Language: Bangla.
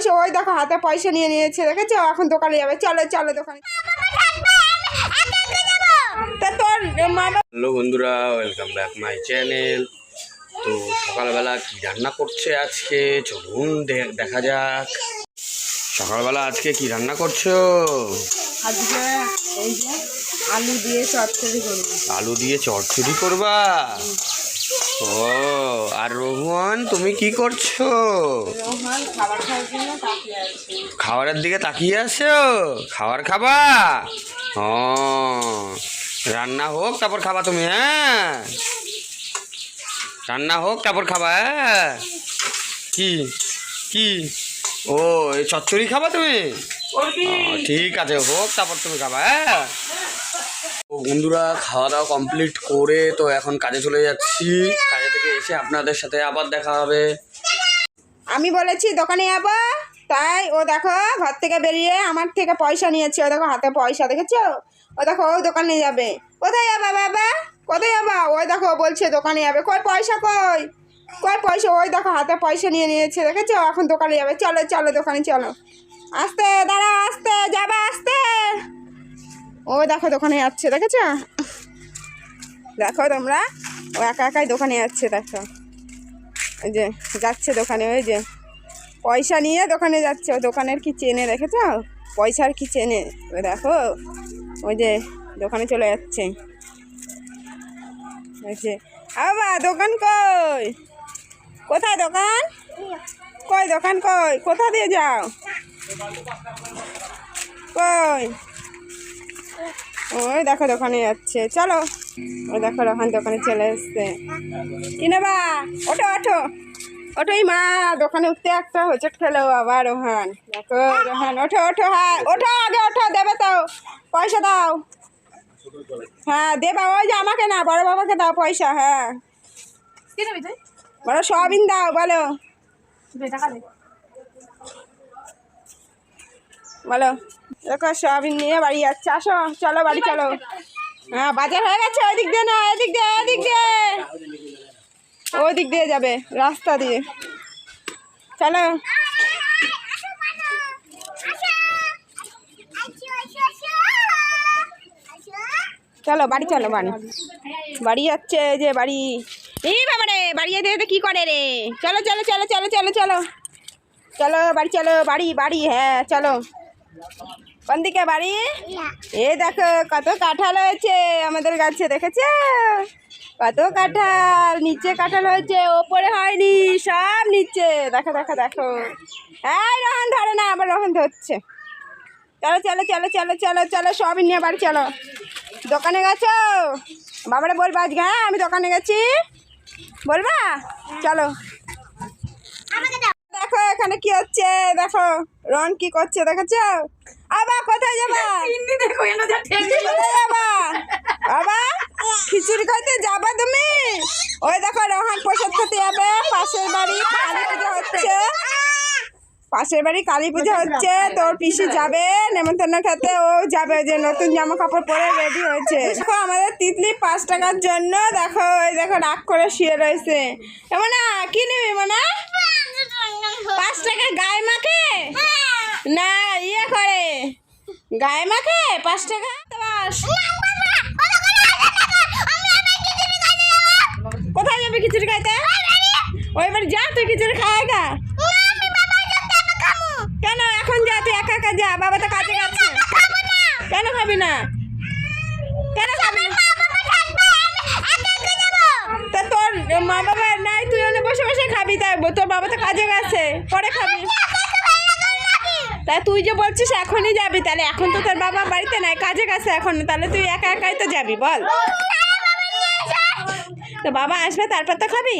পয়সা, ওই দেখো হাতে পয়সা নিয়ে নিয়েছে, দেখেছো? এখন দোকানে যাবে, চলো চলো দোকানে। হ্যালো বন্ধুরা, ওয়েলকাম ব্যাক মাই চ্যানেল। তো সকালবেলা কি রান্না করছে আজকে চলুন দেখা যাক। সকালবেলা আজকে কি রান্না করছো? আজকে এই যে আলু দিয়ে চচ্চড়ি করব। আলু দিয়ে চচ্চড়ি করবা? ও, আর রোহন তুমি কি করছো? রোহন খাবার খাওয়ার জন্য তাকিয়ে আছে। খাবারের দিকে তাকিয়ে আছো? খাবার খাবা? ও, রান্না হোক তারপর খাবা তুমি? হ্যাঁ, রান্না হোক তারপর খাবা। হ্যাঁ, কি কি ও, এই চচ্চড়ি খাবা তুমি? ঠিক আছে, হোক তারপর তুমি খাবা। হ্যাঁ, তো বন্ধুরা খাওয়া দাওয়া কমপ্লিট করে তো এখন কাজে চলে যাচ্ছি। কাজে থেকে এসে আপনাদের সাথে আবার দেখা হবে। আমি বলেছি দোকানে যাবো, তাই ও দেখো ঘর থেকে বেরিয়ে আমার থেকে পয়সা নিয়েছে। ও দেখো হাতে পয়সা, দেখেছো? ও দেখো ও দোকানে যাবে। কোথায় যাবা বাবা? কোথায় যাবা? ওই দেখো বলছে দোকানে যাবে। কই পয়সা, কই কই পয়সা? ওই দেখো হাতে পয়সা নিয়ে নিয়েছে, দেখেছো? এখন দোকানে যাবে, চলো চলো দোকানে চলো। আস্তে দাঁড়া, আস্তে যাবা, আস্তে। ও দেখো দোকানে যাচ্ছে, দেখেছো? দেখো তোমরা, ও একা একাই দোকানে যাচ্ছে, দেখো ওই যে যাচ্ছে দোকানে, ওই যে পয়সা নিয়ে দোকানে যাচ্ছে। ও দোকানের কি চেনে, দেখেছ? পয়সার কি চেনে, ওই দেখো ওই যে দোকানে চলে যাচ্ছে। বাবা দোকান কই? কোথায় দোকান? কই দোকান কই? কোথা দিয়ে যাও? কই? ওই দেখো দোকানে যাচ্ছে, চলো। ওই দেখো রোহন দোকানে চলে এসছে। কি নেবা? ওঠো ওঠো ওঠো। এই মা, দোকানে উঠতে একটা হোঁচট খেলো আবার রোহন। দেখো রোহন, ওঠো ওঠো। হ্যাঁ ওঠো, আগে ওঠো, দেবে তো পয়সা দাও। হ্যাঁ দেবা, ওই যে আমাকে না, বড় বাবাকে দাও পয়সা। হ্যাঁ বড় সয়াবিন দাও, বলো বলো। দেখো সয়াবিন নিয়ে বাড়ি যাচ্ছে। আসো চলো বাড়ি চলো। হ্যাঁ বাজার হয়ে গেছে, ওই দিক দিয়ে না, এদিক দিয়ে, এদিক দিয়ে, ওই দিক দিয়ে যাবে, রাস্তা দিয়ে। চলো চলো বাড়ি চলো। বাড়ি যাচ্ছে, যে বাড়ি। এই বাবা রে, বাড়ি যেতে যেতে কি করে রে? চলো চলো চলো চলো চলো চলো চলো বাড়ি চলো। বাড়ি বাড়ি, হ্যাঁ চলো। কোন দিকে বাড়ি? এই দেখো কত কাঁঠাল হয়েছে আমাদের গাছে, দেখেছো? কত কাঁঠাল, নিচে কাঁঠাল হয়েছে, ওপরে হয়নি, সব নিচে। দেখো দেখো দেখো। এই রোহন ধরে না, আবার রোহন ধরছে। চলো চলো চলো চলো চলো চলো, সবই নিয়ে বাড়ি চলো। দোকানে গেছো? বাবারে বলবা আজকে, হ্যাঁ আমি দোকানে গেছি বলবা। চলো দেখো এখানে কি হচ্ছে, দেখো রন কি করছে, দেখেছো? আবার কোথায় যাবা? কোথায় যাবা বাবা? খিচুড়ি খাইতে যাবা তুমি? ওই দেখো রোহন প্রসাদ খেতে যাবে। পাশের বাড়ি কালী পুজো হচ্ছে, পাশের বাড়ি কালী পুজো হচ্ছে, তোর পিসি যাবে নেমন্তন্ন খেতে। ও যাবে, যে নতুন জামা কাপড় পরে রেডি হয়েছে। দেখো আমাদের তিতলি 5 টাকার জন্য, দেখো ওই দেখো রাগ করে শুয়ে রয়েছে। এমন কি নেবে মানে? 5 টাকা গায়ে মাখে না, ইয়ে করে গায়ে মাখে 5 টাকা। কোথায় যাবে খিচুড়ি খাইতে? ওই বাড়ি যা, তুই খিচুড়ি খায় গা। কেন এখন যা, তুই একা একা যা, বাবা তো কাজে গেছে। কেন খাবি না? কেন খাবি না? তা তোর মা বাবা নাই, তুই ওখানে বসে বসে খাবি, তাই তোর বাবা তো কাজে গেছে, পরে খাবি। তা তুই যে বলছিস এখনই যাবি, তাহলে এখন তো তোর বাবা বাড়িতে নাই, কাজে গেছে এখন, তাহলে তুই একা একাই তো যাবি বল। তো বাবা আসবে তারপর তো খাবি।